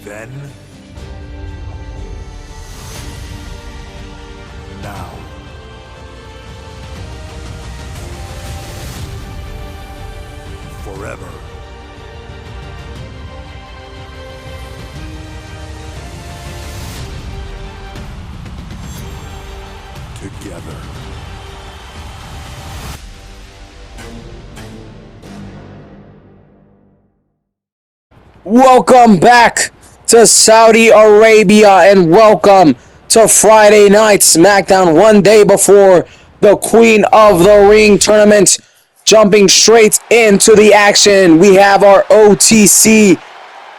Then, now, forever. Together. Welcome back to Saudi Arabia and welcome to Friday Night SmackDown, one day before the Queen of the Ring tournament. Jumping straight into the action, we have our OTC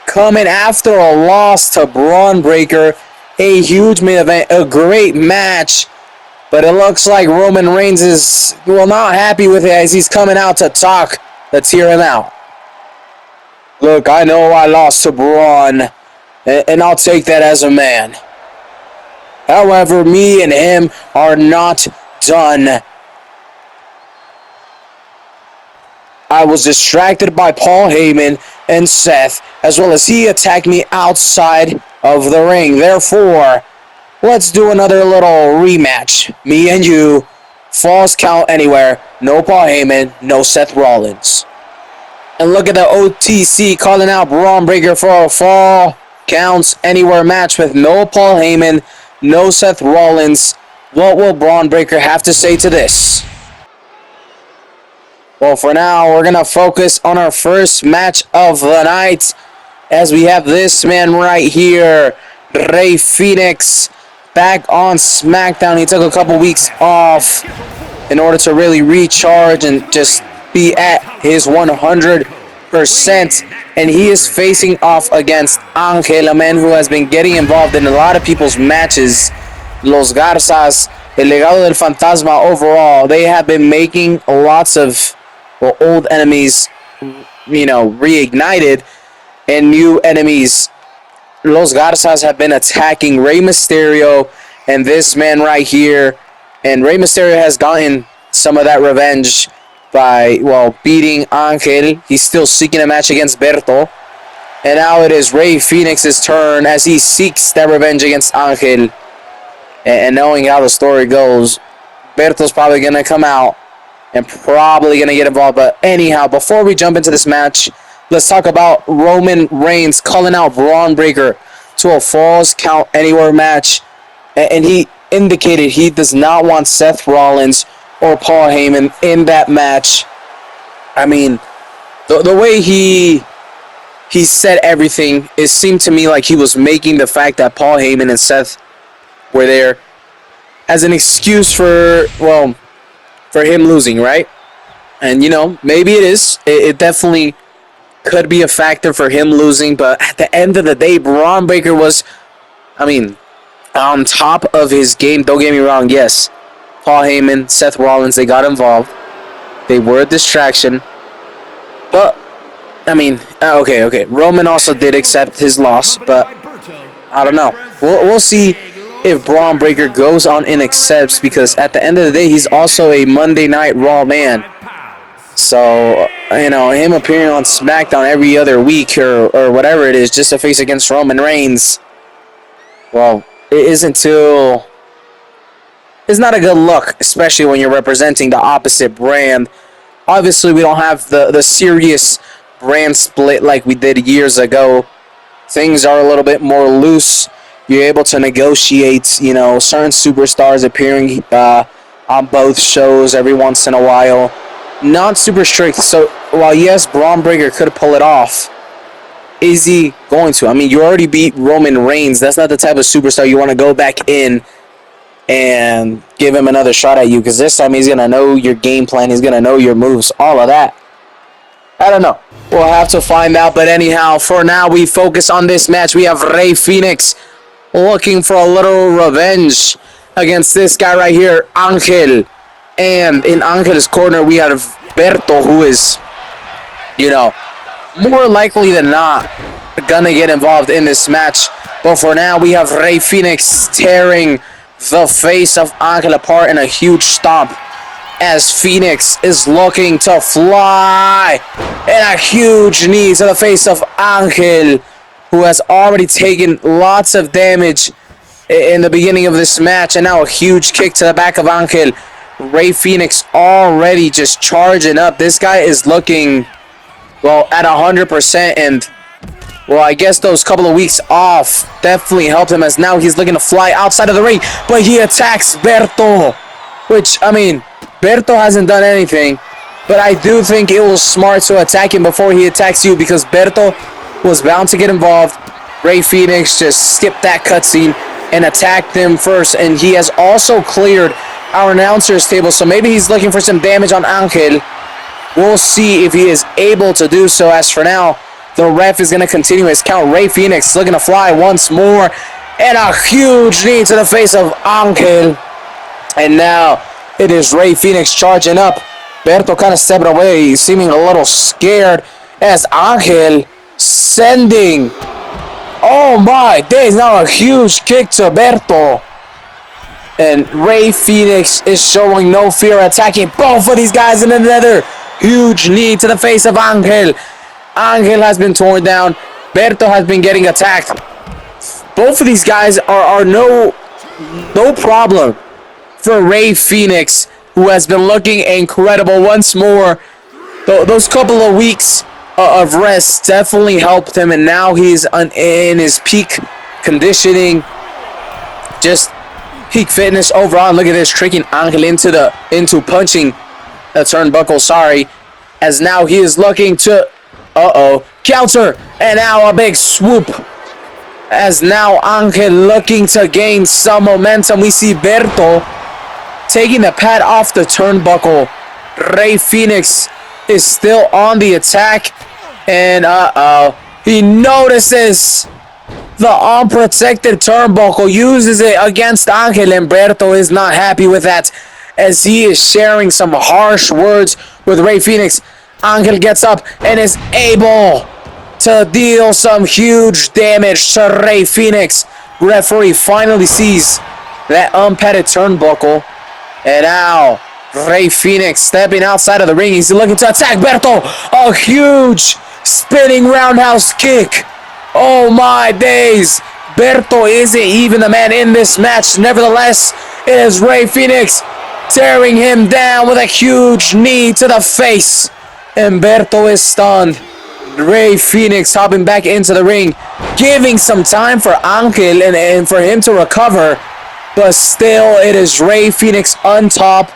coming after a loss to Braun Breaker. A huge main event, a great match, but it looks like Roman Reigns is, not happy with it as he's coming out to talk. Let's hear him out. Look, I know I lost to Braun, and I'll take that as a man. However, me and him are not done. I was distracted by Paul Heyman and Seth, as well as he attacked me outside of the ring. Therefore, let's do another little rematch. Me and you, Falls Count Anywhere, no Paul Heyman, no Seth Rollins. And look at the OTC calling out Braun Breaker for a Fall Counts Anywhere match with no Paul Heyman, no Seth Rollins. What will Braun Breaker have to say to this? Well, for now, we're going to focus on our first match of the night as we have this man right here, Rey Fénix, back on SmackDown. He took a couple weeks off in order to really recharge and just be at his 100%. And he is facing off against Ángel, a man who has been getting involved in a lot of people's matches. Los Garzas, El Legado del Fantasma overall, they have been making lots of old enemies, reignited, and new enemies. Los Garzas have been attacking Rey Mysterio and this man right here. And Rey Mysterio has gotten some of that revenge by, beating Ángel. He's still seeking a match against Berto. And now it is Rey Fénix's turn as he seeks that revenge against Ángel. And knowing how the story goes, Berto's probably going to come out and probably going to get involved. But anyhow, before we jump into this match, let's talk about Roman Reigns calling out Braun Breaker to a Falls Count Anywhere match. And he indicated he does not want Seth Rollins or Paul Heyman in that match. I mean, the way he said everything, it seemed to me like he was making the fact that Paul Heyman and Seth were there as an excuse for him losing, right? And, maybe it is. It definitely could be a factor for him losing. But at the end of the day, Braun Breaker was, on top of his game. Don't get me wrong. Yes, Paul Heyman, Seth Rollins, they got involved. They were a distraction. But, okay. Roman also did accept his loss. But, I don't know. We'll see if Braun Breaker goes on and accepts, because at the end of the day, he's also a Monday Night Raw man. So, him appearing on SmackDown every other week or whatever it is just to face against Roman Reigns, it isn't it's not a good look, especially when you're representing the opposite brand. Obviously, we don't have the serious brand split like we did years ago. Things are a little bit more loose. You're able to negotiate, certain superstars appearing on both shows every once in a while. Not super strict. So, while yes, Braun Breaker could pull it off, is he going to? You already beat Roman Reigns. That's not the type of superstar you want to go back in and give him another shot at you, because this time he's going to know your game plan. He's going to know your moves, all of that. I don't know. We'll have to find out. But anyhow, for now, we focus on this match. We have Rey Fénix looking for a little revenge against this guy right here, Ángel. And in Angel's corner, we have Berto, who is, more likely than not gonna get involved in this match. But for now, we have Rey Fénix tearing the face of Ángel apart in a huge stomp, as Fénix is looking to fly, and a huge knee to the face of Ángel. who has already taken lots of damage in the beginning of this match. And now a huge kick to the back of Angel. Rey Fénix already just charging up. This guy is looking, well, at 100%. And, well, I guess those couple of weeks off definitely helped him, as now he's looking to fly outside of the ring. But he attacks Berto, which, I mean, Berto hasn't done anything. But I do think it was smart to attack him before he attacks you, because Berto was bound to get involved. Rey Fénix just skipped that cutscene and attacked him first. And he has also cleared our announcer's table, so maybe he's looking for some damage on Angel. We'll see if he is able to do so. As for now, the ref is going to continue his count. Rey Fénix looking to fly once more. And a huge knee to the face of Angel. And now it is Rey Fénix charging up. Berto kind of stepping away, seeming a little scared, as Angel sending, oh my days, now a huge kick to Berto. And Rey Fénix is showing no fear, attacking both of these guys, and another huge knee to the face of Angel. Angel has been torn down. Berto has been getting attacked. Both of these guys are no problem for Rey Fénix, who has been looking incredible once more. Those couple of weeks of rest definitely helped him, and now he's in his peak conditioning, just peak fitness overall. Look at this, tricking Angel into punching a turnbuckle, sorry, as now he is looking to counter, and now a big swoop, as now Angel looking to gain some momentum. We see Berto taking the pad off the turnbuckle. Rey Fénix is still on the attack, and he notices the unprotected turnbuckle, uses it against Angel, and Berto is not happy with that, as he is sharing some harsh words with Rey Fénix. Angel gets up and is able to deal some huge damage to Rey Fénix. Referee finally sees that unpadded turnbuckle, and now Rey Fénix stepping outside of the ring. He's looking to attack Berto. A huge spinning roundhouse kick. Oh my days. Berto isn't even the man in this match. Nevertheless, it is Rey Fénix tearing him down with a huge knee to the face. And Berto is stunned. Rey Fénix hopping back into the ring, giving some time for Angel and for him to recover. But still, it is Rey Fénix on top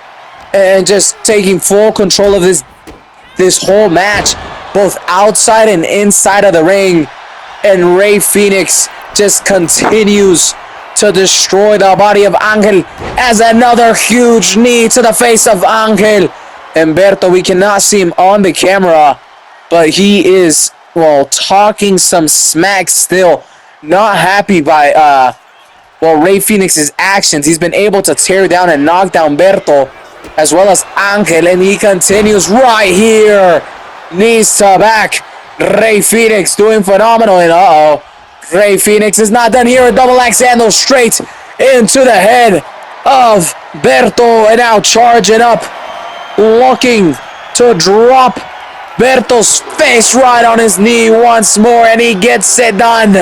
and just taking full control of this whole match, both outside and inside of the ring. And Rey Fénix just continues to destroy the body of Angel, as another huge knee to the face of Angel. And Berto, we cannot see him on the camera, but he is, well, talking some smack still. Not happy by Rey Fénix's actions. He's been able to tear down and knock down Berto, as well as Angel, and he continues right here. Knees to back. Rey Fénix doing phenomenal, and Rey Fénix is not done here. A double axe handle straight into the head of Berto, and now charging up, looking to drop Berto's face right on his knee once more, and he gets it done.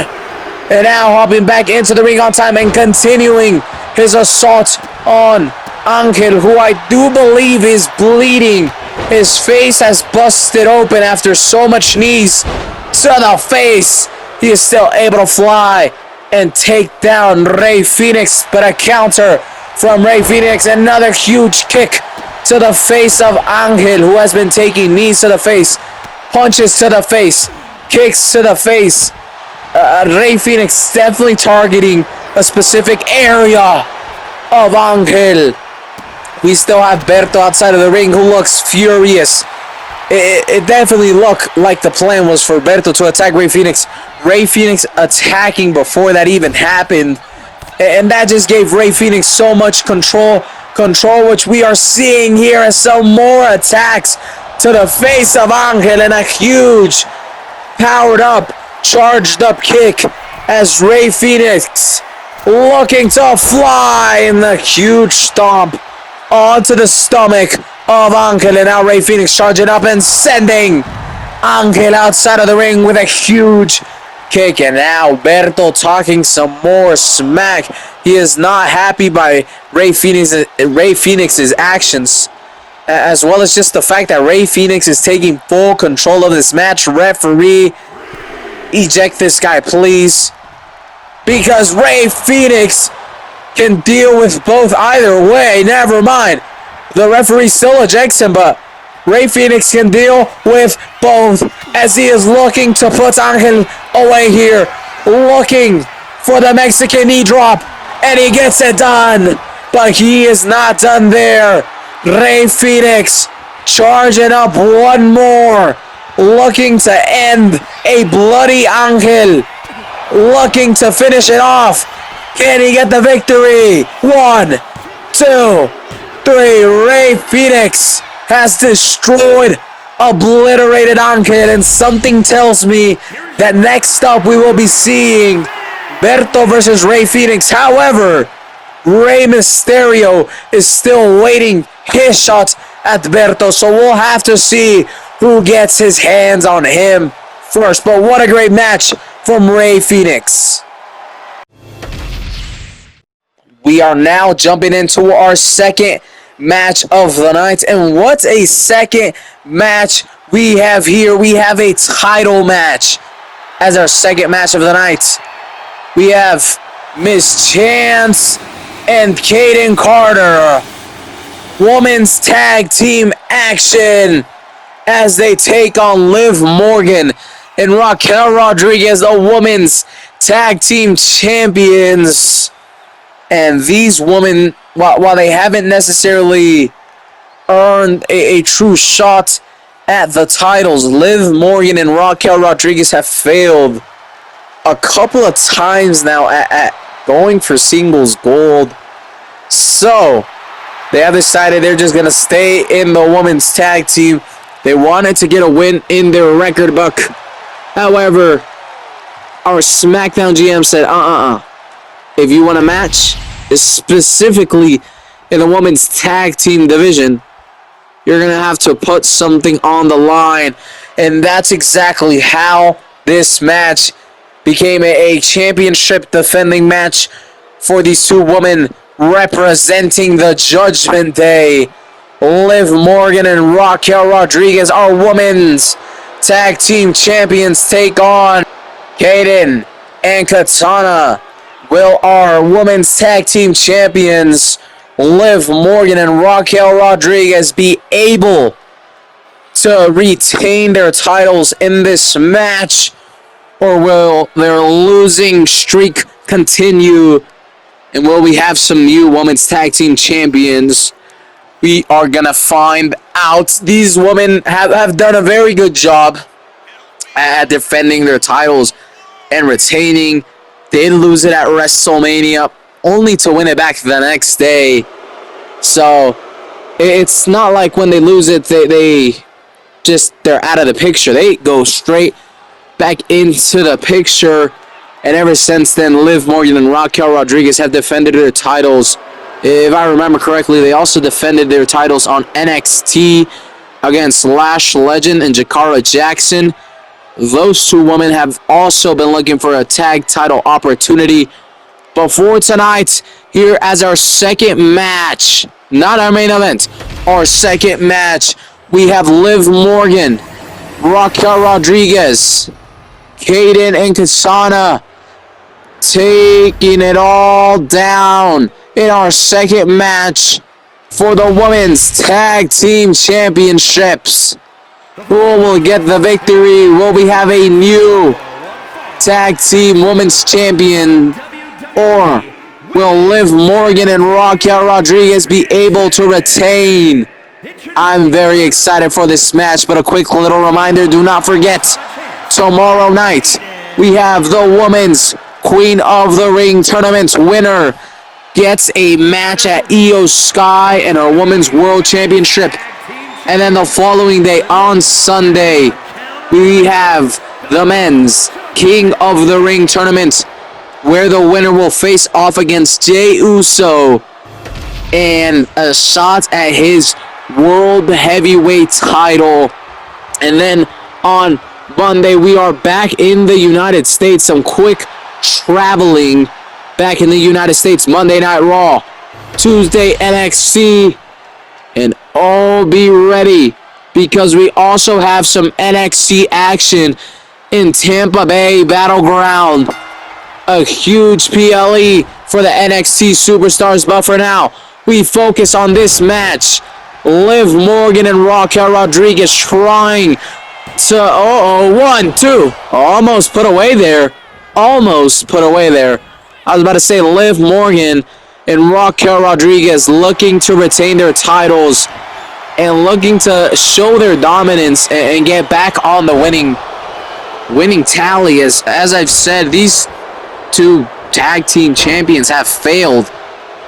And now hopping back into the ring on time and continuing his assault on Angel, who I do believe is bleeding. His face has busted open after so much knees to the face. He is still able to fly and take down Rey Fénix, but a counter from Rey Fénix. Another huge kick to the face of Angel, who has been taking knees to the face, punches to the face, kicks to the face. Rey Fénix definitely targeting a specific area of Angel. We still have Berto outside of the ring, who looks furious. It definitely looked like the plan was for Berto to attack Rey Fénix. Rey Fénix attacking before that even happened. And that just gave Rey Fénix so much control, which we are seeing here as some more attacks to the face of Angel, and a huge powered up, charged up kick as Rey Fénix looking to fly in the huge stomp onto the stomach of Angel. And now Rey Fénix charging up and sending Angel outside of the ring with a huge kick. And now Berto talking some more smack. He is not happy by Rey Fenix's actions, as well as just the fact that Rey Fenix is taking full control of this match. Referee, eject this guy, please. Because Rey Fenix can deal with both either way. Never mind. The referee still ejects him, but Rey Fenix can deal with both as he is looking to put Angel away here. Looking for the Mexican knee drop. And he gets it done. But he is not done there. Rey Fenix charging up one more. Looking to end a bloody Angel. Looking to finish it off. Can he get the victory? 1, 2, 3. Rey Fenix has destroyed, obliterated Angel. And something tells me that next up we will be seeing Berto versus Rey Fenix. However, Rey Mysterio is still waiting his shots at Berto, so we'll have to see who gets his hands on him first. But what a great match from Rey Fenix. We are now jumping into our second match of the night, and what a second match we have here. We have a title match as our second match of the night. We have Miss Chance and Kaden Carter. Women's tag team action as they take on Liv Morgan and Raquel Rodriguez, the women's tag team champions. And these women, while they haven't necessarily earned a true shot at the titles, Liv Morgan and Raquel Rodriguez have failed a couple of times now at going for singles gold. So they have decided they're just going to stay in the women's tag team. They wanted to get a win in their record book. However, our SmackDown GM said, if you want a match, specifically in the women's tag team division, you're going to have to put something on the line. And that's exactly how this match became a championship defending match for these two women representing the Judgment Day. Liv Morgan and Raquel Rodriguez, our women's tag team champions, take on Kaden and Katana. Will our women's tag team champions, Liv Morgan and Raquel Rodriguez, be able to retain their titles in this match? Or will their losing streak continue? And will we have some new women's tag team champions? We are going to find out. These women have done a very good job at defending their titles and retaining. They did lose it at WrestleMania, only to win it back the next day. So it's not like when they lose it, they're out of the picture. They go straight back into the picture. And ever since then, Liv Morgan and Raquel Rodriguez have defended their titles. If I remember correctly, they also defended their titles on NXT against Lash Legend and Jakara Jackson. Those two women have also been looking for a tag title opportunity. But for tonight, here as our second match, not our main event, our second match, we have Liv Morgan, Raquel Rodriguez, Kaden and Kasana taking it all down in our second match for the Women's Tag Team Championships. Who will get the victory? Will we have a new Tag Team Women's Champion? Or will Liv Morgan and Raquel Rodriguez be able to retain? I'm very excited for this match, but a quick little reminder, do not forget, tomorrow night, we have the Women's Queen of the Ring Tournament winner gets a match at Io Sky and our Women's World Championship. And then the following day, on Sunday, we have the Men's King of the Ring Tournament, where the winner will face off against Jey Uso and a shot at his World Heavyweight title. And then on Monday, we are back in the United States. Some quick traveling back in the United States. Monday Night Raw, Tuesday NXT, and all be ready because we also have some NXT action in Tampa Bay Battleground. A huge PLE for the NXT Superstars, but for now, we focus on this match. Liv Morgan and Raquel Rodriguez trying to, 1, 2, almost put away there. Almost put away there. I was about to say Liv Morgan and Raquel Rodriguez looking to retain their titles and looking to show their dominance and get back on the winning tally. As I've said, these two tag team champions have failed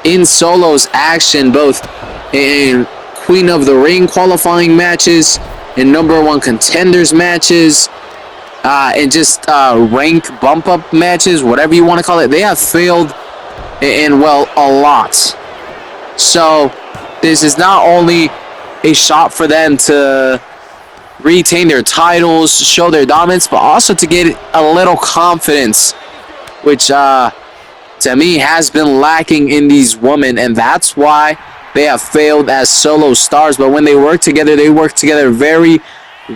in solos action, both in Queen of the Ring qualifying matches, in #1 contenders matches, and just rank bump up matches, whatever you want to call it. They have failed in, well, a lot. So this is not only a shot for them to retain their titles, show their dominance, but also to get a little confidence, which to me has been lacking in these women, and that's why they have failed as solo stars. But when they work together, they work together very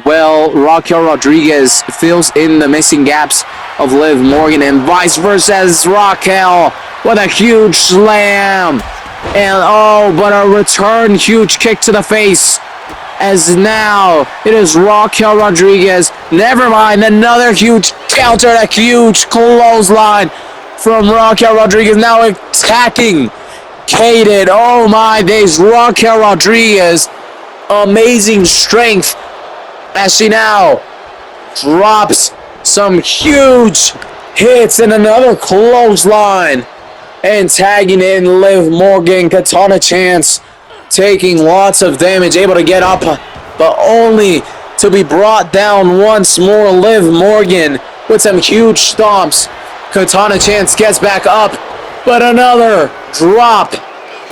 well. Raquel Rodriguez fills in the missing gaps of Liv Morgan, and vice versa as Raquel with a huge slam. And but a return huge kick to the face, as now it is Raquel Rodriguez. Never mind, another huge counter, a huge clothesline from Raquel Rodriguez, now attacking Kaden. Oh my days, Raquel Rodriguez, amazing strength as she now drops some huge hits and another clothesline, and tagging in Liv Morgan. Katana Chance taking lots of damage, able to get up, but only to be brought down once more. Liv Morgan with some huge stomps. Katana Chance gets back up, but another drop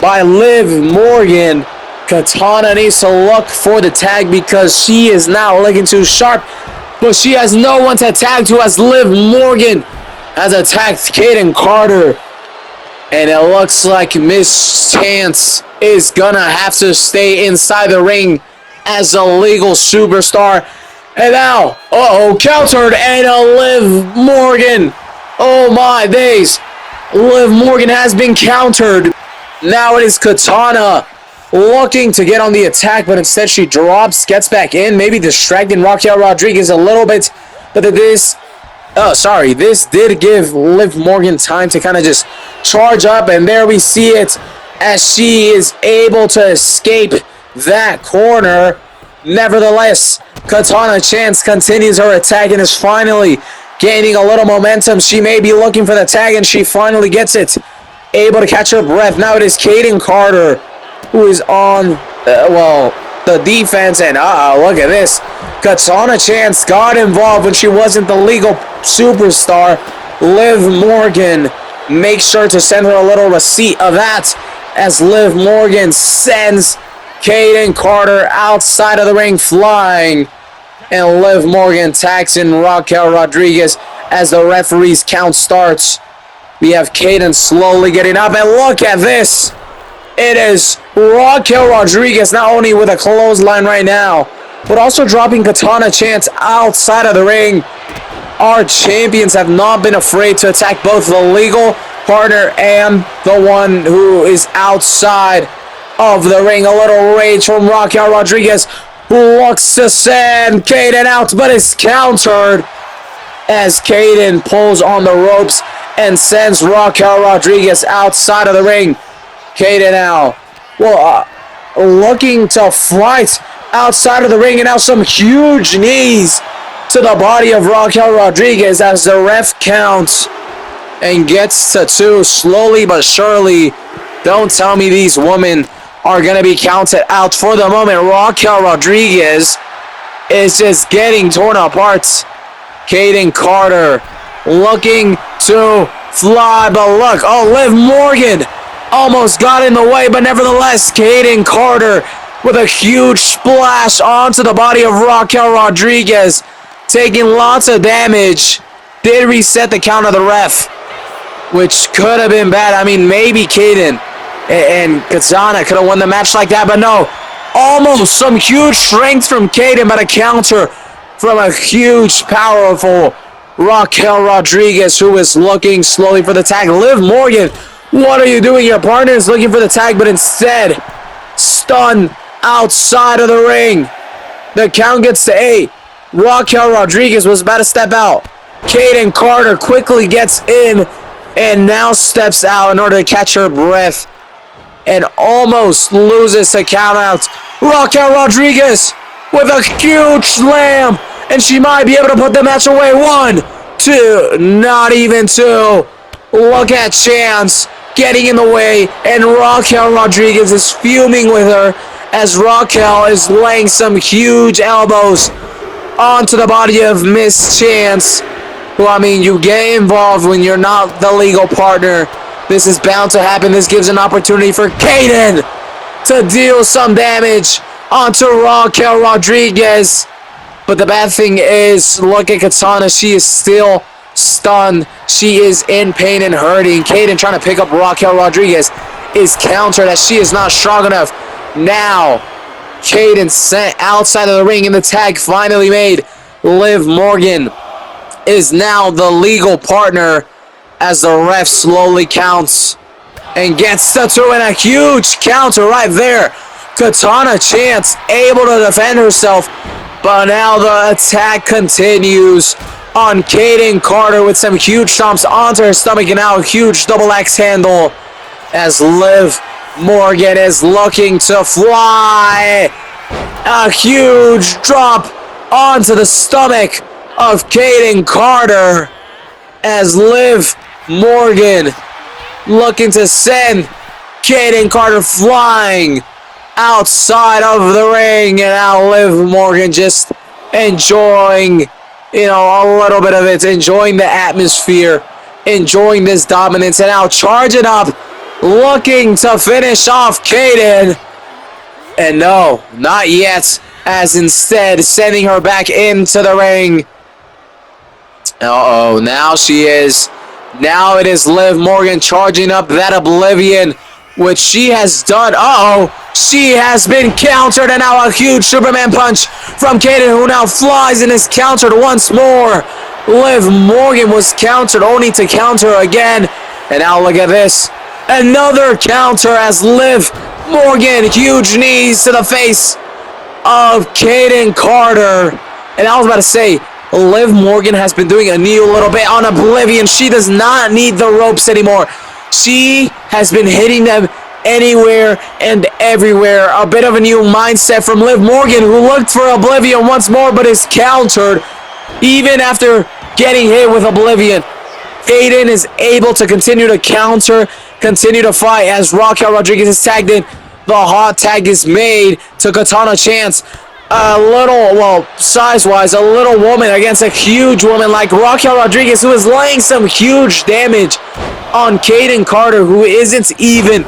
by Liv Morgan. Katana needs to look for the tag because she is now looking too sharp, but she has no one to tag to as Liv Morgan has attacked Kaden Carter. And it looks like Miss Chance is gonna have to stay inside the ring as a legal superstar. And now, countered, and a Liv Morgan. Oh my days. Liv Morgan has been countered. Now it is Katana looking to get on the attack, but instead she drops, gets back in, maybe distracting Raquel Rodriguez a little bit. But this did give Liv Morgan time to kind of just charge up, and there we see it as she is able to escape that corner. Nevertheless, Katana Chance continues her attack and is finally gaining a little momentum. She may be looking for the tag, and she finally gets it. Able to catch her breath. Now it is Kaden Carter who is on, the defense, and look at this. Katana Chance got involved when she wasn't the legal superstar. Liv Morgan makes sure to send her a little receipt of that as Liv Morgan sends Kaden Carter outside of the ring flying. And Liv Morgan tags in Raquel Rodriguez as the referee's count starts. We have Kaden slowly getting up, and look at this. It is Raquel Rodriguez not only with a clothesline right now, but also dropping Katana Chance outside of the ring. Our champions have not been afraid to attack both the legal partner and the one who is outside of the ring. A little rage from Raquel Rodriguez, who looks to send Kaden out, but is countered as Kaden pulls on the ropes and sends Raquel Rodriguez outside of the ring. Kaden now, looking to fight outside of the ring, and now some huge knees to the body of Raquel Rodriguez as the ref counts and gets to 2 slowly but surely. Don't tell me these women are going to be counted out. For the moment, Raquel Rodriguez is just getting torn apart. Kaden Carter looking to fly, but look, Liv Morgan almost got in the way, but nevertheless, Kaden Carter with a huge splash onto the body of Raquel Rodriguez taking lots of damage. Did reset the count of the ref, which could have been bad. I mean, maybe Kaden and Katana could have won the match like that, but no. Almost some huge strength from Kaden, but a counter from a huge, powerful Raquel Rodriguez, who is looking slowly for the tag. Liv Morgan, what are you doing? Your partner is looking for the tag, but instead, stunned outside of the ring. The count gets to 8. Raquel Rodriguez was about to step out. Kaden Carter quickly gets in and now steps out in order to catch her breath and almost loses the count out. Raquel Rodriguez with a huge slam, and she might be able to put the match away. 1, 2, not even 2. Look at Chance getting in the way, and Raquel Rodriguez is fuming with her as Raquel is laying some huge elbows onto the body of Miss Chance. Well, I mean, you get involved when you're not the legal partner. This is bound to happen. This gives an opportunity for Kaden to deal some damage onto Raquel Rodriguez. But the bad thing is, look at Katana. She is still stunned. She is in pain and hurting. Kaden trying to pick up Raquel Rodriguez is countered as she is not strong enough. Now, Kaden sent outside of the ring and the tag finally made. Liv Morgan is now the legal partner as the ref slowly counts and gets the 2 and a huge counter right there. Katana Chance able to defend herself, but now the attack continues on Kaden Carter with some huge stomps onto her stomach and now a huge double axe handle as Liv Morgan is looking to fly. A huge drop onto the stomach of Kaden Carter as Liv Morgan looking to send Kaden Carter flying outside of the ring, and now Liv Morgan just enjoying, a little bit of it, enjoying the atmosphere, enjoying this dominance, and now charging up, looking to finish off Kaden. And no, not yet, as instead sending her back into the ring. Uh-oh, now she is. Now it is Liv Morgan charging up that Oblivion, which she has done. Uh-oh, she has been countered, and now a huge Superman punch from Kaden, who now flies and is countered once more. Liv Morgan was countered, only to counter again. And now look at this. Another counter as Liv Morgan, huge knees to the face of Kaden Carter. And I was about to say, Liv Morgan has been doing a new little bit on Oblivion. She does not need the ropes anymore. She has been hitting them anywhere and everywhere. A bit of a new mindset from Liv Morgan, who looked for Oblivion once more, but is countered even after getting hit with Oblivion. Kaden is able to continue to counter, continue to fight as Raquel Rodriguez is tagged in. The hot tag is made to Katana Chance. A little, size-wise, a little woman against a huge woman like Raquel Rodriguez, who is laying some huge damage on Kaden Carter, who isn't even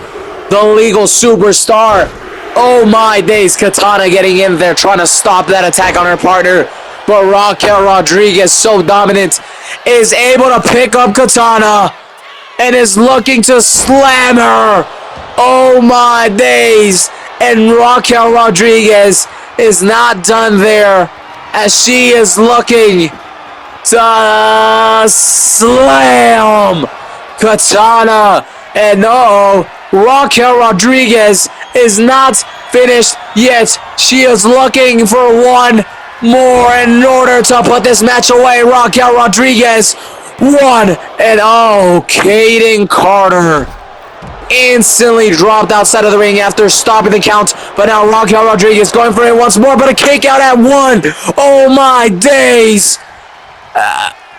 the legal superstar. Oh my days, Katana getting in there, trying to stop that attack on her partner. But Raquel Rodriguez, so dominant, is able to pick up Katana and is looking to slam her. Oh my days. And Raquel Rodriguez is not done there, as she is looking to slam Katana. And Raquel Rodriguez is not finished yet. She is looking for one more in order to put this match away. Raquel Rodriguez, 1 and Kaden Carter instantly dropped outside of the ring after stopping the count. But now Raquel Rodriguez going for it once more, but a kick out at 1. Oh my days.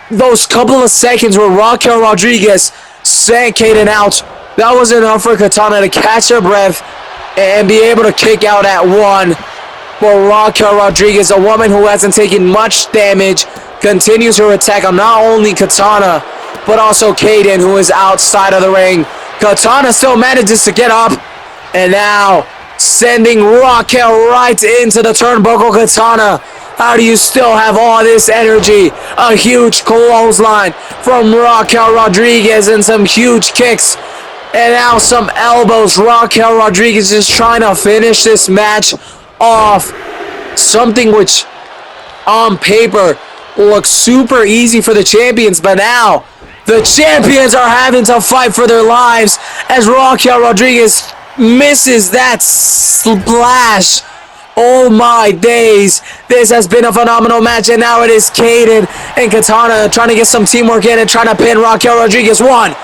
Those couple of seconds where Raquel Rodriguez sent Kaden out, that was enough for Katana to catch her breath and be able to kick out at 1. But Raquel Rodriguez, a woman who hasn't taken much damage, continues her attack on not only Katana, but also Kaden, who is outside of the ring. Katana still manages to get up, and now sending Raquel right into the turnbuckle. Katana How do you still have all this energy? A huge clothesline from Raquel Rodriguez and some huge kicks. And now some elbows. Raquel Rodriguez is trying to finish this match off. Something which on paper looks super easy for the champions, but now the champions are having to fight for their lives as Raquel Rodriguez misses that splash. Oh my days. This has been a phenomenal match, and now it is Kaden and Katana trying to get some teamwork in and trying to pin Raquel Rodriguez. One,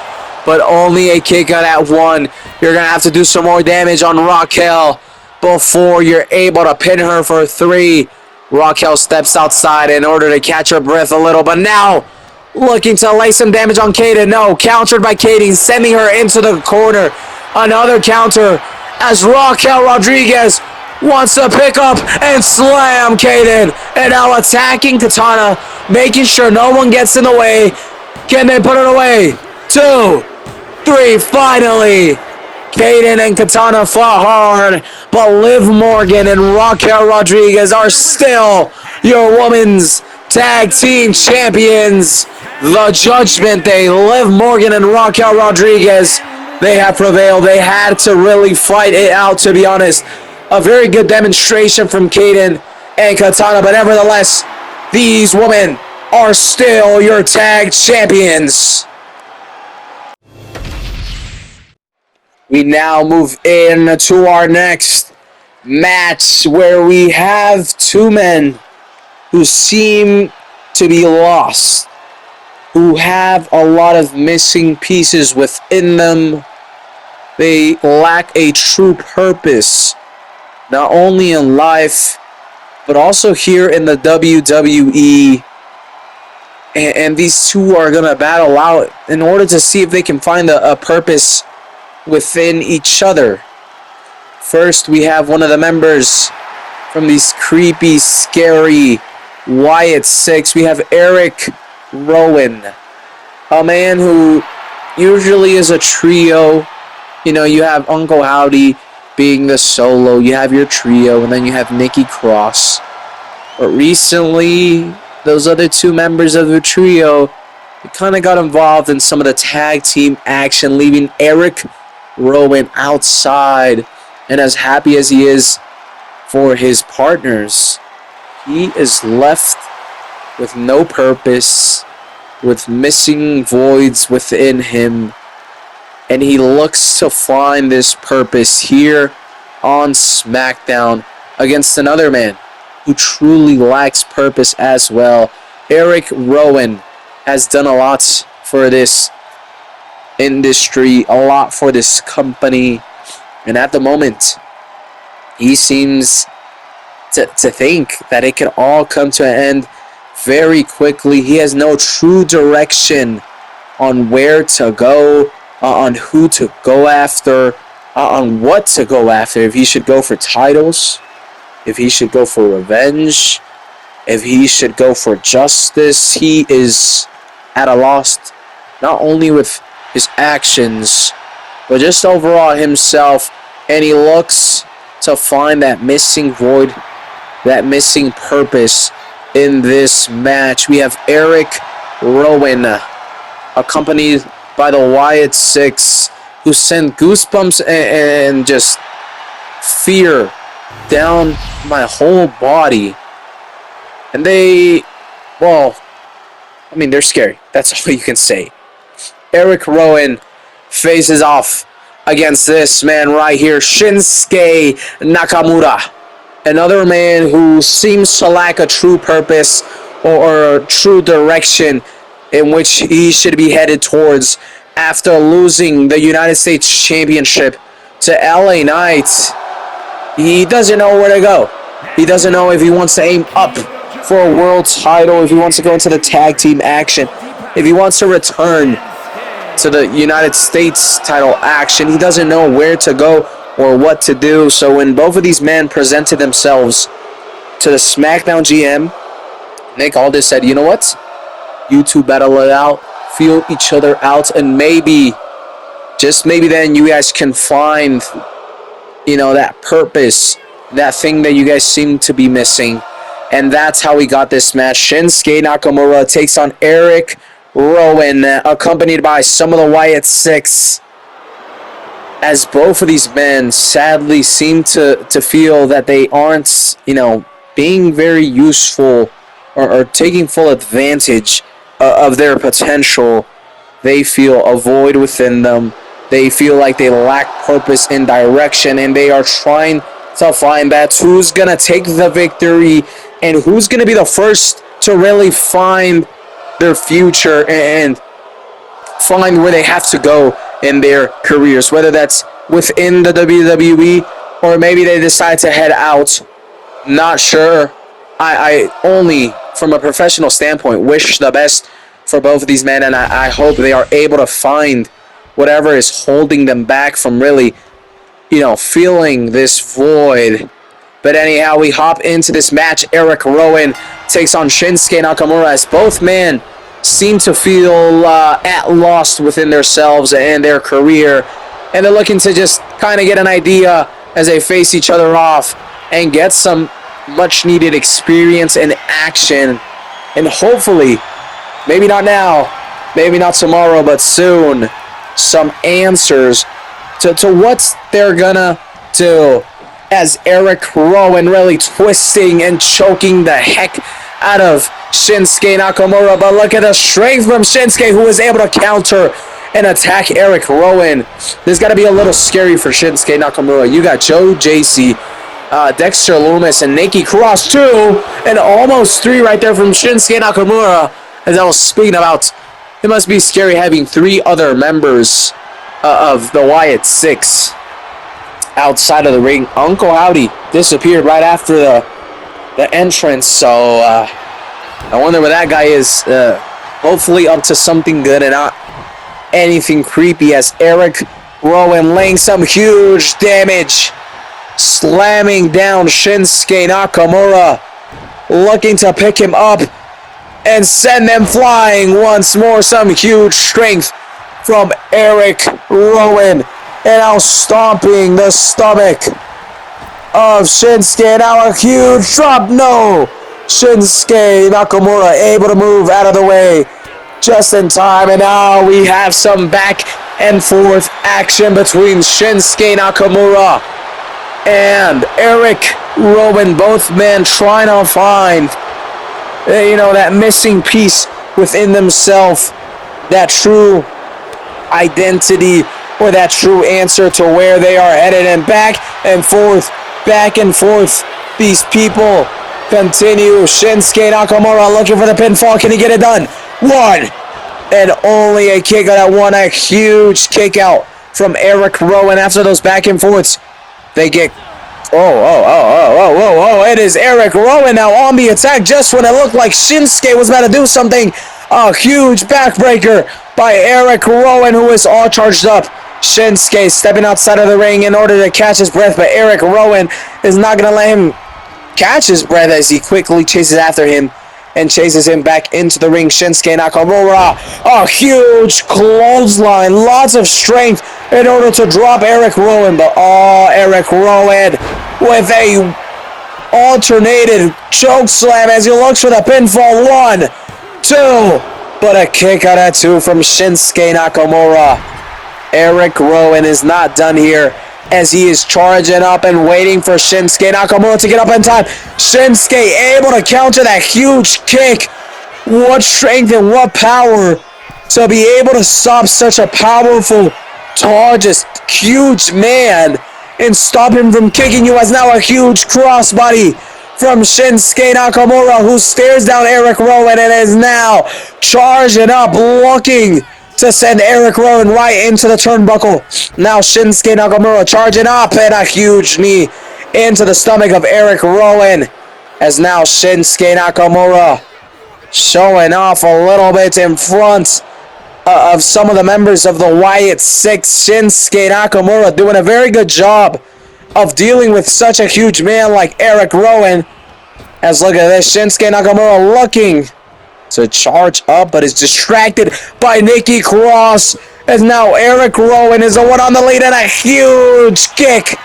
but only a kick out at one. You're going to have to do some more damage on Raquel before you're able to pin her for three. Raquel steps outside in order to catch her breath a little, but now looking to lay some damage on Kaden. No, countered by Kaden, sending her into the corner. Another counter as Raquel Rodriguez wants to pick up and slam Kaden. And now attacking Katana, making sure no one gets in the way. Can they put it away? 2, 3, finally. Kaden and Katana fought hard, but Liv Morgan and Raquel Rodriguez are still your women's tag team champions. The Judgment Day, Liv Morgan and Raquel Rodriguez, they have prevailed. They had to really fight it out, to be honest. A very good demonstration from Kaden and Katana, but nevertheless, these women are still your tag champions. We now move in to our next match where we have two men who seem to be lost, who have a lot of missing pieces within them. They lack a true purpose, not only in life, but also here in the WWE. And these two are going to battle out in order to see if they can find a purpose within each other. First, we have one of the members from these creepy, scary Wyatt Six. We have Eric Rowan, a man who usually is a trio. You know, you have Uncle Howdy being the solo, you have your trio, and then you have Nikki Cross. But recently, those other two members of the trio kind of got involved in some of the tag team action, leaving Eric Rowan outside. And as happy as he is for his partners, he is left with no purpose, with missing voids within him. And he looks to find this purpose here on SmackDown against another man who truly lacks purpose as well. Eric Rowan has done a lot for this industry, a lot for this company, and at the moment he seems to think that it can all come to an end very quickly. He has no true direction on where to go, on who to go after, on what to go after. If he should go for titles, if he should go for revenge, if he should go for justice. He is at a loss, not only with his actions, but just overall himself. And he looks to find that missing void, that missing purpose in this match. We have Eric Rowan, accompanied by the Wyatt Six, who send goosebumps and just fear down my whole body. And they, well, I mean, they're scary. That's all you can say. Eric Rowan faces off against this man right here, Shinsuke Nakamura. Another man who seems to lack a true purpose or a true direction in which he should be headed towards after losing the United States Championship to LA Knight. He doesn't know where to go. He doesn't know if he wants to aim up for a world title, if he wants to go into the tag team action, if he wants to return to the United States title action. He doesn't know where to go or what to do. So when both of these men presented themselves to the SmackDown GM, Nick Aldis said, you know what? You two battle it out, feel each other out, and maybe, just maybe then you guys can find, you know, that purpose, that thing that you guys seem to be missing. And that's how we got this match. Shinsuke Nakamura takes on Eric Rowan, accompanied by some of the Wyatt Six. As both of these men sadly seem to feel that they aren't, being very useful or taking full advantage of their potential. They feel a void within them. They feel like they lack purpose and direction, and they are trying to find that who's going to take the victory and who's going to be the first to really find their future and find where they have to go in their careers, whether that's within the WWE or maybe they decide to head out. Not sure. I only, from a professional standpoint, wish the best for both of these men, and I hope they are able to find whatever is holding them back from really, feeling this void. But anyhow, we hop into this match. Eric Rowan takes on Shinsuke Nakamura as both men seem to feel at lost within themselves and their career. And they're looking to just kind of get an idea as they face each other off and get some much-needed experience and action. And hopefully, maybe not now, maybe not tomorrow, but soon, some answers to what they're gonna do. As Eric Rowan really twisting and choking the heck out of Shinsuke Nakamura. But look at the strength from Shinsuke, who is able to counter and attack Eric Rowan. This has got to be a little scary for Shinsuke Nakamura. You got Joe JC, Dexter Loomis, and Nikki Cross, 2, and almost 3 right there from Shinsuke Nakamura. As I was speaking about, it must be scary having 3 other members of the Wyatt Six outside of the ring. Uncle Howdy disappeared right after the entrance, so I wonder where that guy is. Hopefully up to something good and not anything creepy, as Eric Rowan laying some huge damage, slamming down Shinsuke Nakamura, looking to pick him up and send them flying once more. Some huge strength from Eric Rowan, and now stomping the stomach of Shinsuke. Now a huge drop. No! Shinsuke Nakamura able to move out of the way just in time. And now we have some back and forth action between Shinsuke Nakamura and Eric Rowan. Both men trying to find, that missing piece within themselves, that true identity or that true answer to where they are headed. And back and forth, these people continue. Shinsuke Nakamura looking for the pinfall. Can he get it done? 1, and only a kick out at 1. A huge kick out from Eric Rowan after those back and forths. They get... Oh, it is Eric Rowan now on the attack just when it looked like Shinsuke was about to do something. A huge backbreaker by Eric Rowan, who is all charged up. Shinsuke stepping outside of the ring in order to catch his breath, but Eric Rowan is not going to let him catch his breath as he quickly chases after him and chases him back into the ring. Shinsuke Nakamura, a huge clothesline, lots of strength in order to drop Eric Rowan, but Eric Rowan with a alternated choke slam as he looks for the pinfall. 1, 2, but a kick out at 2 from Shinsuke Nakamura. Eric Rowan is not done here as he is charging up and waiting for Shinsuke Nakamura to get up in time. Shinsuke able to counter that huge kick. What strength and what power to be able to stop such a powerful, tall, just huge man and stop him from kicking you. As now a huge crossbody from Shinsuke Nakamura, who stares down Eric Rowan and is now charging up, looking to send Eric Rowan right into the turnbuckle. Now Shinsuke Nakamura charging up, and a huge knee into the stomach of Eric Rowan. As now Shinsuke Nakamura showing off a little bit in front of some of the members of the Wyatt Six. Shinsuke Nakamura doing a very good job of dealing with such a huge man like Eric Rowan. As look at this, Shinsuke Nakamura looking to charge up, but is distracted by Nikki Cross. As now Eric Rowan is the one on the lead, and a huge kick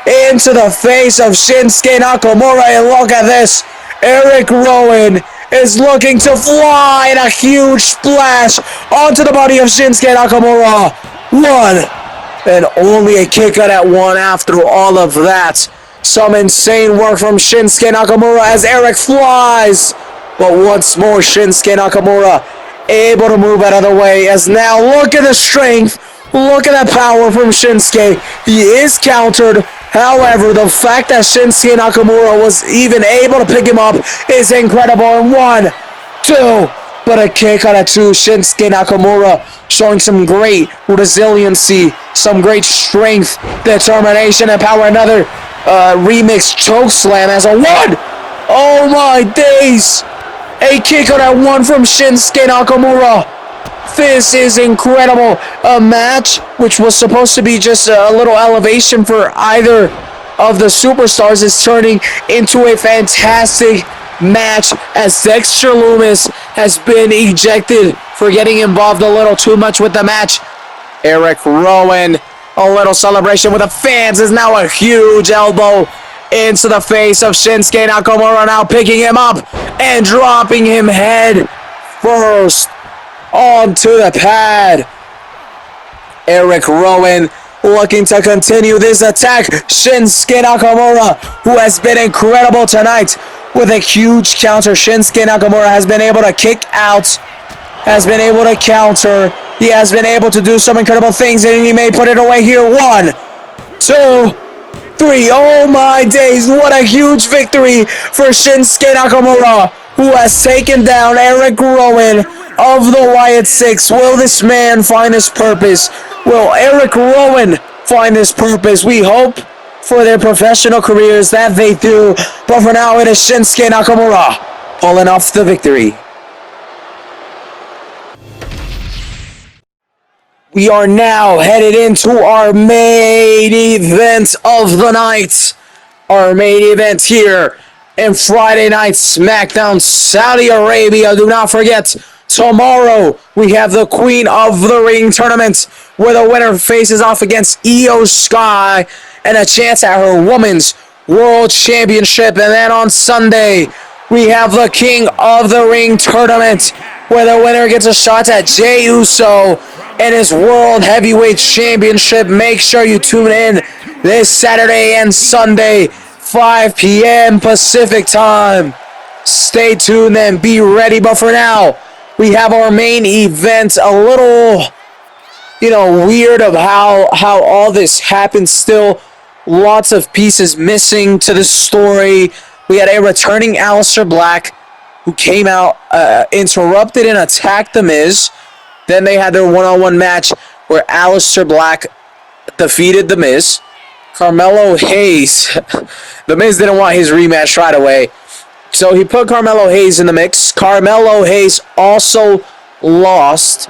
into the face of Shinsuke Nakamura. And look at this, Eric Rowan is looking to fly in a huge splash onto the body of Shinsuke Nakamura. One. And only a kick out at one after all of that. Some insane work from Shinsuke Nakamura as Eric flies. But once more, Shinsuke Nakamura able to move out of the way. As now, look at the strength. Look at the power from Shinsuke. He is countered. However, the fact that Shinsuke Nakamura was even able to pick him up is incredible. And 1, 2, but a kick out of 2. Shinsuke Nakamura showing some great resiliency, some great strength, determination, and power. Another remix choke slam as a 1. Oh my days. A kick out at 1 from Shinsuke Nakamura. This is incredible. A match which was supposed to be just a little elevation for either of the superstars is turning into a fantastic match as Dexter Lumis has been ejected for getting involved a little too much with the match. Eric Rowan, a little celebration with the fans, is now a huge elbow into the face of Shinsuke Nakamura, now picking him up and dropping him head first onto the pad. Eric Rowan looking to continue this attack. Shinsuke Nakamura, who has been incredible tonight with a huge counter. Shinsuke Nakamura has been able to kick out, has been able to counter. He has been able to do some incredible things, and he may put it away here. 1, 2, 3. Oh my days, what a huge victory for Shinsuke Nakamura, who has taken down Eric Rowan of the Wyatt Six. Will this man find his purpose? Will Eric Rowan find his purpose? We hope for their professional careers that they do. But for now, it is Shinsuke Nakamura pulling off the victory. We are now headed into our main event of the night. Our main event here in Friday Night SmackDown, Saudi Arabia. Do not forget, tomorrow we have the Queen of the Ring tournament, where the winner faces off against Io Sky and a chance at her Women's World Championship. And then on Sunday, we have the King of the Ring tournament, where the winner gets a shot at Jey Uso and his World Heavyweight Championship. Make sure you tune in this Saturday and Sunday, 5 p.m. Pacific time. Stay tuned and be ready. But for now, we have our main event. A little, weird of how all this happened. Still, lots of pieces missing to the story. We had a returning Aleister Black who came out, interrupted and attacked The Miz. Then they had their one-on-one match where Aleister Black defeated The Miz. Carmelo Hayes, The Miz didn't want his rematch right away, so he put Carmelo Hayes in the mix. Carmelo Hayes also lost.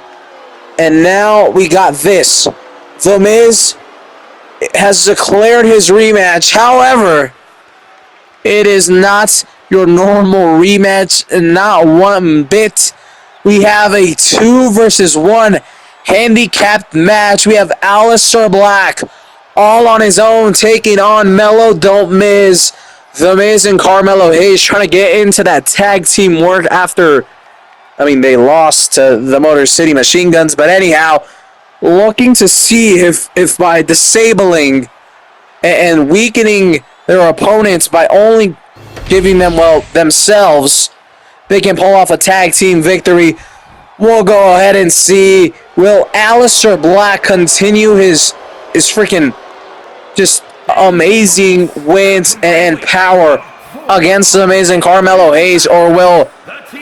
And now we got this. The Miz has declared his rematch. However, it is not your normal rematch, not one bit. We have a 2 versus 1 handicapped match. We have Aleister Black all on his own taking on Melo Don't Miz. The Miz and Carmelo Hayes trying to get into that tag team work after, they lost to the Motor City Machine Guns. But anyhow, looking to see if by disabling and weakening their opponents by only giving them, themselves, they can pull off a tag team victory. We'll go ahead and see. Will Aleister Black continue his freaking just amazing wins and power against the Miz and Carmelo Hayes, or will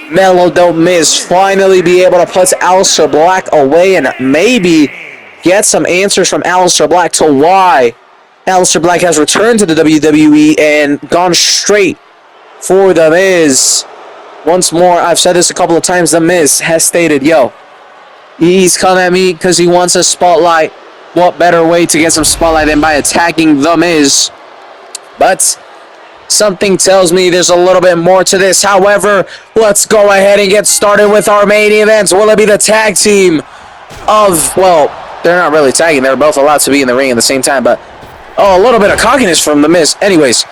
Melo Don't Miz finally be able to put Aleister Black away and maybe get some answers from Aleister Black to why Aleister Black has returned to the WWE and gone straight for the Miz? Once more, I've said this a couple of times, The Miz has stated, he's come at me because he wants a spotlight. What better way to get some spotlight than by attacking The Miz? But something tells me there's a little bit more to this. However, let's go ahead and get started with our main events. Will it be the tag team of, they're not really tagging. They're both allowed to be in the ring at the same time, but, a little bit of cockiness from The Miz. Anyways,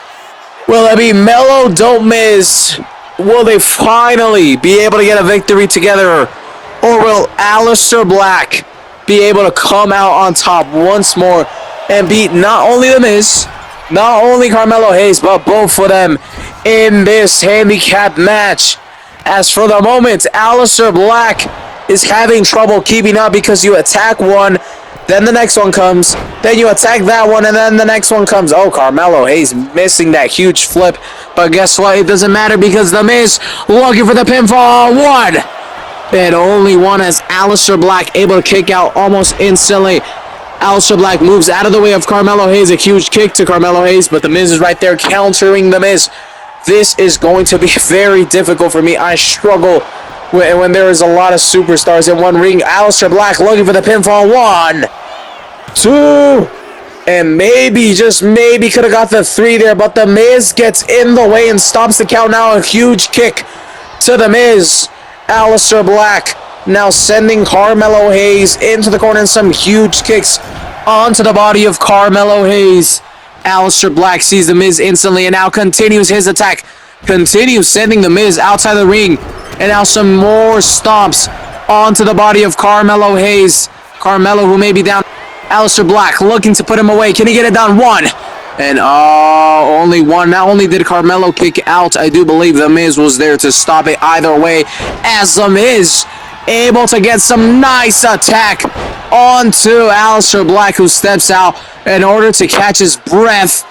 Will it be Mellow Dope Miz? Will they finally be able to get a victory together? Or will Aleister Black be able to come out on top once more and beat not only The Miz, not only Carmelo Hayes, but both of them in this handicap match? As for the moment, Aleister Black is having trouble keeping up because you attack one, then the next one comes, then you attack that one, and then the next one comes. Oh, Carmelo Hayes missing that huge flip. But guess what? It doesn't matter because The Miz looking for the pinfall. One. And only one as Aleister Black able to kick out almost instantly. Aleister Black moves out of the way of Carmelo Hayes. A huge kick to Carmelo Hayes, but The Miz is right there countering The Miz. This is going to be very difficult for me. I struggle when there is a lot of superstars in one ring. Aleister Black looking for the pinfall. 1, 2, and maybe, just maybe could have got the 3 there, but The Miz gets in the way and stops the count. Now a huge kick to The Miz. Aleister Black now sending Carmelo Hayes into the corner and some huge kicks onto the body of Carmelo Hayes. Aleister Black sees The Miz instantly and now continues his attack. Continues sending The Miz outside the ring. And now some more stomps onto the body of Carmelo Hayes. Carmelo, who may be down. Aleister Black looking to put him away. Can he get it down? 1. And only 1. Not only did Carmelo kick out, I do believe The Miz was there to stop it either way. As The Miz able to get some nice attack onto Aleister Black, who steps out in order to catch his breath.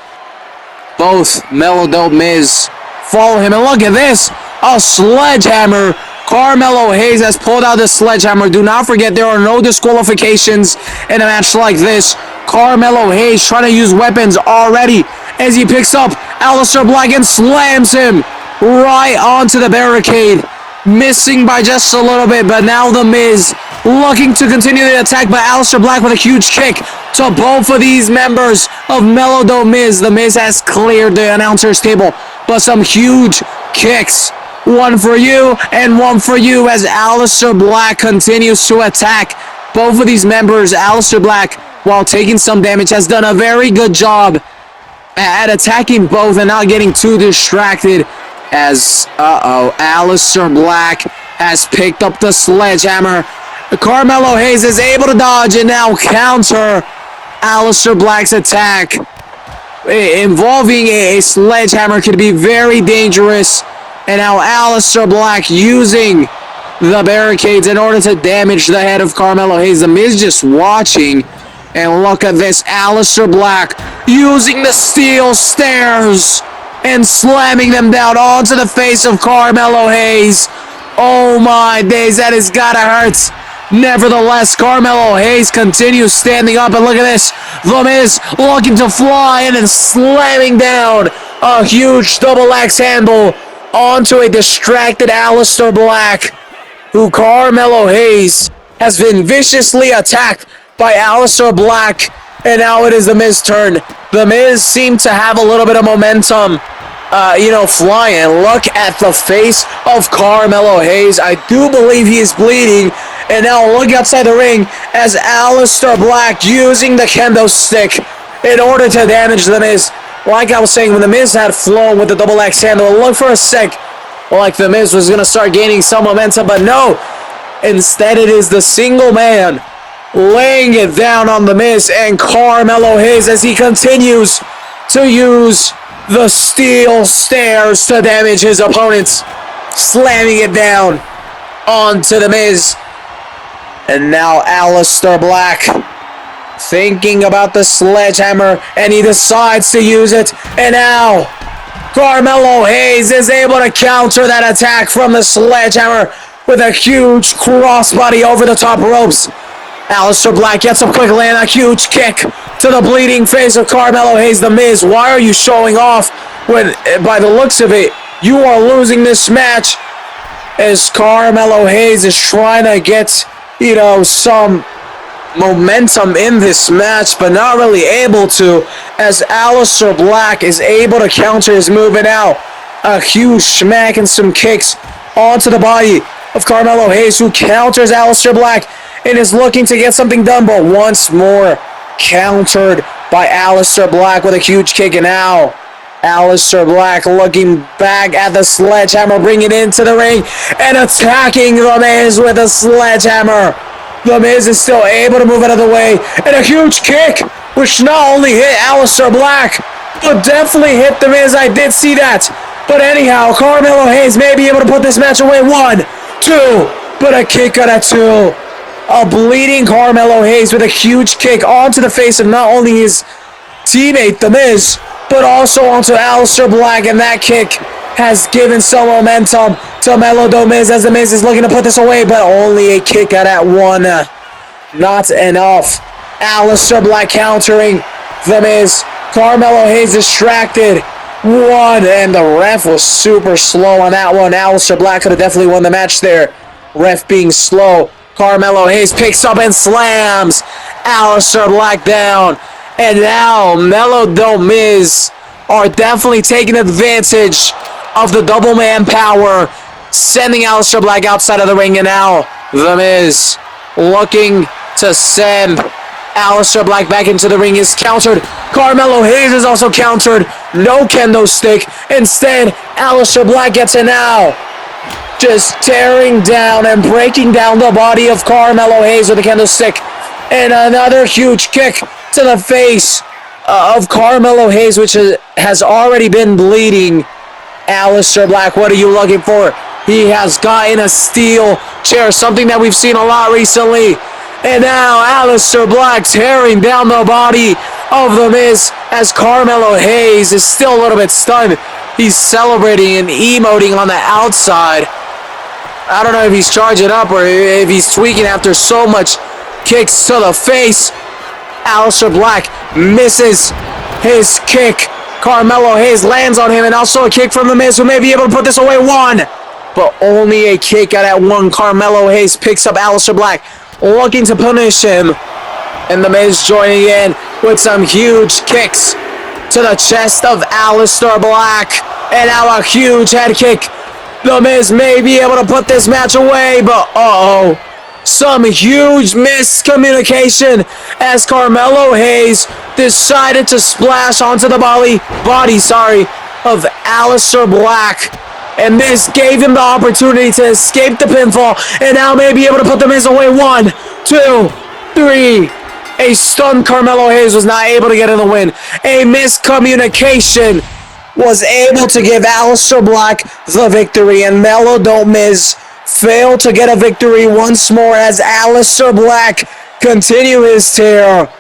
Both Mellow Dope Miz follow him, and look at this, a sledgehammer. Carmelo Hayes has pulled out the sledgehammer. Do not forget, there are no disqualifications in a match like this. Carmelo Hayes trying to use weapons already as he picks up Aleister Black and slams him right onto the barricade. Missing by just a little bit, but now The Miz looking to continue the attack, but Aleister Black with a huge kick to both of these members of Mellow Dope Miz. The Miz has cleared the announcer's table, but some huge kicks. 1 for you and 1 for you as Aleister Black continues to attack both of these members. Aleister Black, while taking some damage, has done a very good job at attacking both and not getting too distracted. As, Aleister Black has picked up the sledgehammer. Carmelo Hayes is able to dodge and now counter Aleister Black's attack. Involving a sledgehammer could be very dangerous. And now Aleister Black using the barricades in order to damage the head of Carmelo Hayes. The Miz just watching. And look at this, Aleister Black using the steel stairs and slamming them down onto the face of Carmelo Hayes. Oh my days, that has gotta hurt. Nevertheless, Carmelo Hayes continues standing up, and look at this. The Miz looking to fly in and slamming down a huge double axe handle onto a distracted Aleister Black, who Carmelo Hayes has been viciously attacked by Aleister Black, and now it is The Miz's turn. The Miz seemed to have a little bit of momentum, flying. Look at the face of Carmelo Hayes. I do believe he is bleeding. And now look outside the ring as Aleister Black using the kendo stick in order to damage The Miz. Like I was saying, when The Miz had flown with the double axe handle, it looked for a sec like The Miz was going to start gaining some momentum, but no. Instead, it is the single man laying it down on The Miz and Carmelo Hayes as he continues to use the steel stairs to damage his opponents, slamming it down onto The Miz. And now Aleister Black thinking about the sledgehammer, and he decides to use it. And now Carmelo Hayes is able to counter that attack from the sledgehammer with a huge crossbody over the top ropes. Aleister Black gets up quickly and a huge kick to the bleeding face of Carmelo Hayes. The Miz, why are you showing off when, by the looks of it, you are losing this match? As Carmelo Hayes is trying to get, some momentum in this match, but not really able to, as Aleister Black is able to counter his move, and now a huge smack and some kicks onto the body of Carmelo Hayes, who counters Aleister Black and is looking to get something done, but once more countered by Aleister Black with a huge kick. And now Aleister Black looking back at the sledgehammer, bringing it into the ring and attacking The Miz with a sledgehammer. The Miz is still able to move out of the way, and a huge kick, which not only hit Aleister Black, but definitely hit The Miz. I did see that. But anyhow, Carmelo Hayes may be able to put this match away. 1, 2, but a kick out of 2. A bleeding Carmelo Hayes with a huge kick onto the face of not only his teammate, The Miz, but also onto Aleister Black, and that kick has given some momentum to Melo The Miz as The Miz is looking to put this away, but only a kick out at 1. Not enough. Aleister Black countering The Miz. Carmelo Hayes distracted. 1, and the ref was super slow on that one. Aleister Black could have definitely won the match there. Ref being slow. Carmelo Hayes picks up and slams Aleister Black down. And now Melo The Miz are definitely taking advantage of the double man power, sending Aleister Black outside of the ring. And now The Miz looking to send Aleister Black back into the ring is countered. Carmelo Hayes is also countered. No kendo stick. Instead, Aleister Black gets it now. Just tearing down and breaking down the body of Carmelo Hayes with a kendo stick. And another huge kick to the face of Carmelo Hayes, which has already been bleeding. Aleister Black, what are you looking for? He has gotten a steel chair, something that we've seen a lot recently. And now Aleister Black tearing down the body of The Miz as Carmelo Hayes is still a little bit stunned. He's celebrating and emoting on the outside. I don't know if he's charging up or if he's tweaking after so much kicks to the face. Aleister Black misses his kick. Carmelo Hayes lands on him, and also a kick from The Miz, who may be able to put this away. 1, but only a kick out at 1. Carmelo Hayes picks up Aleister Black, looking to punish him. And The Miz joining in with some huge kicks to the chest of Aleister Black. And now a huge head kick. The Miz may be able to put this match away, but some huge miscommunication as Carmelo Hayes decided to splash onto the body of Aleister Black. And this gave him the opportunity to escape the pinfall and now may be able to put The Miz away. 1, 2, 3. A stunned Carmelo Hayes was not able to get in the win. A miscommunication was able to give Aleister Black the victory, and Melo The Miz failed to get a victory once more as Aleister Black continue his tear.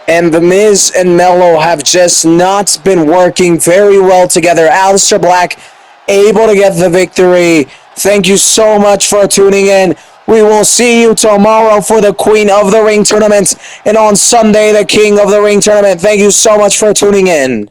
And The Miz and Melo have just not been working very well together. Aleister Black able to get the victory. Thank you so much for tuning in. We will see you tomorrow for the Queen of the Ring tournament, and on Sunday, the King of the Ring tournament. Thank you so much for tuning in.